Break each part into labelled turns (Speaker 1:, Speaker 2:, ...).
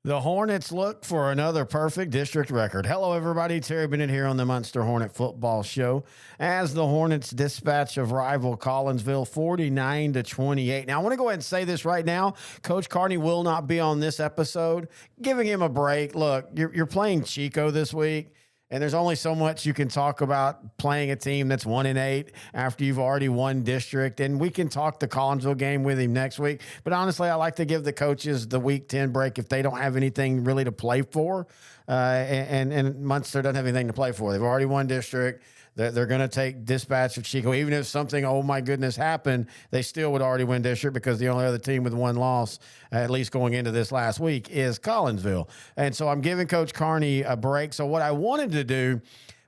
Speaker 1: The Hornets look for another perfect district record. Hello, everybody. Terry Bennett here on the Muenster Hornet Football Show. As the Hornets dispatch of rival Collinsville 49-28. Now, I want to go ahead and say this right now. Coach Carney will not be on this episode. Giving him a break. Look, you're playing Chico this week. And there's only so much you can talk about playing a team that's 1-8 after you've already won district. And we can talk the Collinsville game with him next week. But honestly, I like to give the coaches the week 10 break if they don't have anything really to play for. And Muenster doesn't have anything to play for. They've already won district. They're going to take dispatch of Chico. Even if something, oh my goodness, happened, they still would already win district because the only other team with one loss, at least going into this last week, is Collinsville. And so I'm giving Coach Carney a break. So what I wanted to do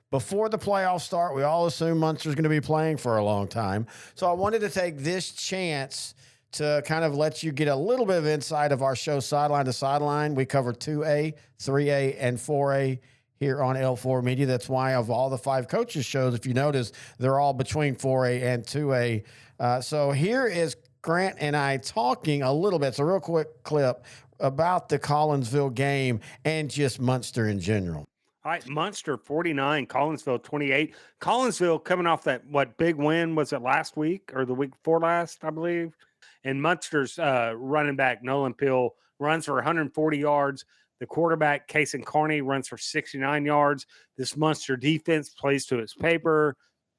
Speaker 1: before the playoffs start, we all assume Muenster's going to be playing for a long time. So I wanted to take this chance to kind of let you get a little bit of insight of our show, Sideline to Sideline. We cover 2A, 3A, and 4A here on L4 Media. That's why of all the 5 coaches shows, if you notice, they're all between 4A and 2A. So here is Grant and I talking a little bit. It's a real quick clip about the Collinsville game and just Muenster in general.
Speaker 2: All right, Muenster 49, Collinsville 28. Collinsville coming off that, big win? Was it last week or the week before last, I believe? And Muenster's running back, Nolan Pill, runs for 140 yards. The quarterback, Casey Carney, runs for 69 yards. This Muenster defense plays to its paper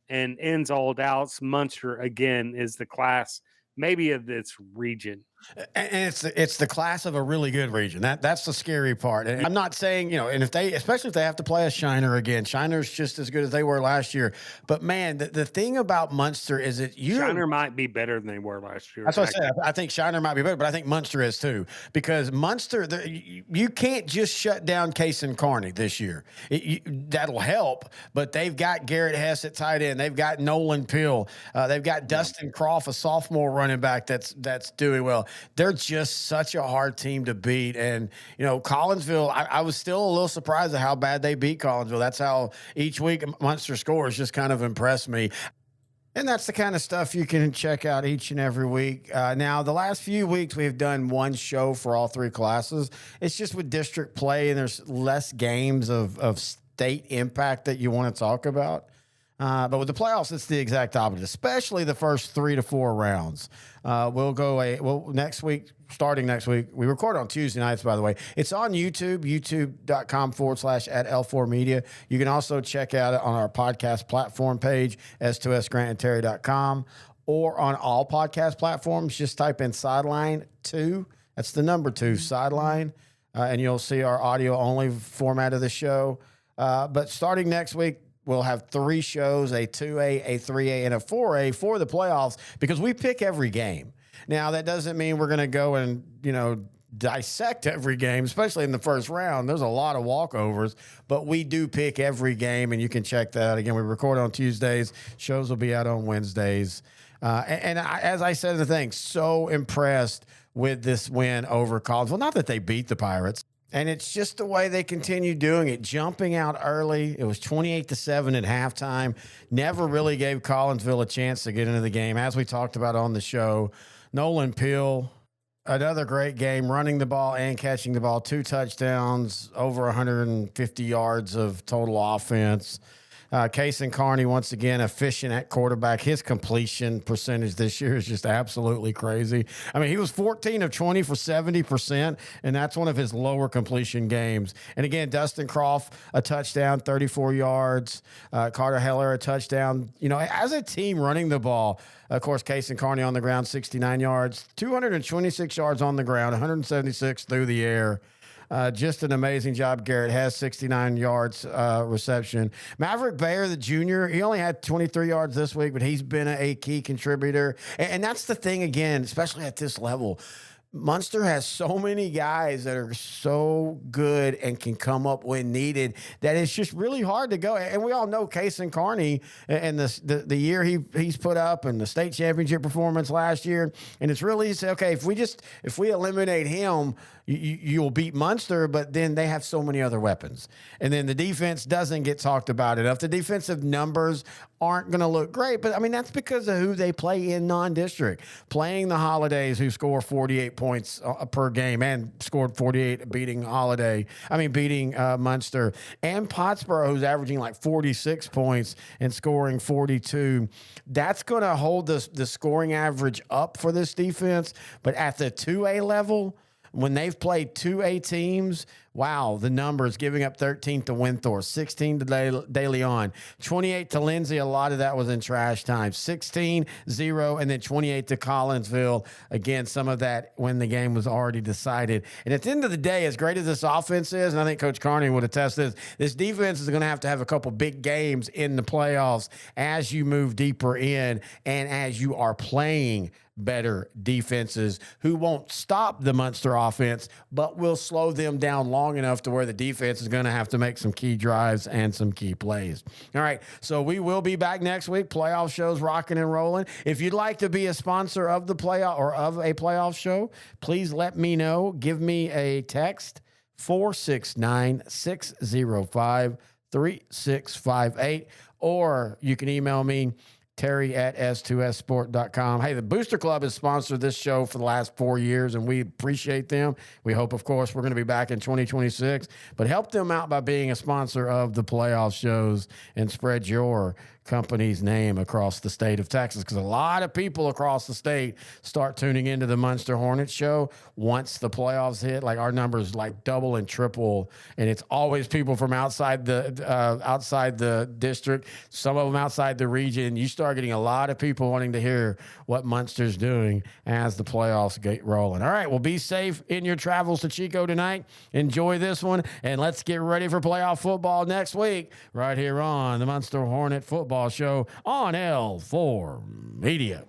Speaker 2: and ends all doubts. Muenster, again, is the class maybe of its region.
Speaker 1: And it's the class of a really good region. That's the scary part. And I'm not saying, and especially if they have to play a Shiner again, Shiner's just as good as they were last year. But man, the thing about Muenster is that
Speaker 2: Shiner might be better than they were last year.
Speaker 1: That's what I said. I think Shiner might be better, but I think Muenster is too. Because Muenster, you can't just shut down Case and Carney this year. That'll help, but they've got Garrett Hess at tight end. They've got Nolan Pill. They've got Dustin Croft, a sophomore running back that's doing well. They're just such a hard team to beat. And, Collinsville, I was still a little surprised at how bad they beat Collinsville. That's how each week Muenster scores just kind of impressed me. And that's the kind of stuff you can check out each and every week. Now, the last few weeks, we've done one show for all 3 classes. It's just with district play, and there's less games of state impact that you want to talk about. But with the playoffs, it's the exact opposite, especially the first 3 to 4 rounds. Next week, starting next week, we record on Tuesday nights, by the way. It's on YouTube, youtube.com/@L4 Media. You can also check out it on our podcast platform page, S2S or on all podcast platforms. Just type in Sideline 2. That's the number 2, Sideline, and you'll see our audio-only format of the show. But starting next week, we'll have 3 shows, a 2A, a 3A, and a 4A for the playoffs because we pick every game. Now, that doesn't mean we're going to go and, dissect every game, especially in the first round. There's a lot of walkovers, but we do pick every game, and you can check that out. Again, we record on Tuesdays. Shows will be out on Wednesdays. As I said in the thing, so impressed with this win over Collinsville. Not that they beat the Pirates. And it's just the way they continue doing it, jumping out early. It was 28-7 at halftime. Never really gave Collinsville a chance to get into the game, as we talked about on the show. Nolan Pill, another great game, running the ball and catching the ball. 2 touchdowns, over 150 yards of total offense. Case and Carney, once again, efficient at quarterback. His completion percentage this year is just absolutely crazy. I mean, he was 14 of 20 for 70%, and that's one of his lower completion games. And again, Dustin Croft, a touchdown, 34 yards. Carter Heller, a touchdown. As a team running the ball, of course, Case and Carney on the ground, 69 yards, 226 yards on the ground, 176 through the air. Just an amazing job. Garrett has 69 yards reception. Maverick Bayer, the junior, he only had 23 yards this week, but he's been a key contributor. And that's the thing, again, especially at this level. Muenster has so many guys that are so good and can come up when needed that it's just really hard to go. And we all know Case and Carney and the year he's put up and the state championship performance last year. And it's really easy to say, okay, if we eliminate him, you'll beat Muenster, but then they have so many other weapons. And then the defense doesn't get talked about enough. The defensive numbers aren't going to look great. But, I mean, that's because of who they play in non-district. Playing the Holidays, who score 48 points per game and scored 48 beating Muenster, and Pottsboro, who's averaging like 46 points and scoring 42. That's going to hold the scoring average up for this defense. But at the 2A level, when they've played 2A teams, wow, the numbers: giving up 13 to Winthorpe, 16 to De Leon, 28 to Lindsay. A lot of that was in trash time. 16-0, and then 28 to Collinsville. Again, some of that when the game was already decided. And at the end of the day, as great as this offense is, and I think Coach Carney would attest this defense is going to have a couple big games in the playoffs as you move deeper in and as you are playing better defenses who won't stop the Muenster offense, but will slow them down long enough to where the defense is going to have to make some key drives and some key plays. All right, so we will be back next week. Playoff shows rocking and rolling. If you'd like to be a sponsor of the playoff or of a playoff show, please let me know. Give me a text, 469-605-3658, or you can email me, Terry@S2SSport.com. Hey, the Booster Club has sponsored this show for the last 4 years, and we appreciate them. We hope, of course, we're going to be back in 2026, but help them out by being a sponsor of the playoff shows and spread your company's name across the state of Texas, because a lot of people across the state start tuning into the Muenster Hornets show once the playoffs hit. Like, our numbers like double and triple, and it's always people from outside the district, some of them outside the region. You start getting a lot of people wanting to hear what Muenster's doing as the playoffs get rolling. All right, well, be safe in your travels to Chico tonight. Enjoy this one, and let's get ready for playoff football next week right here on the Muenster Hornet Football Show on L4 Media.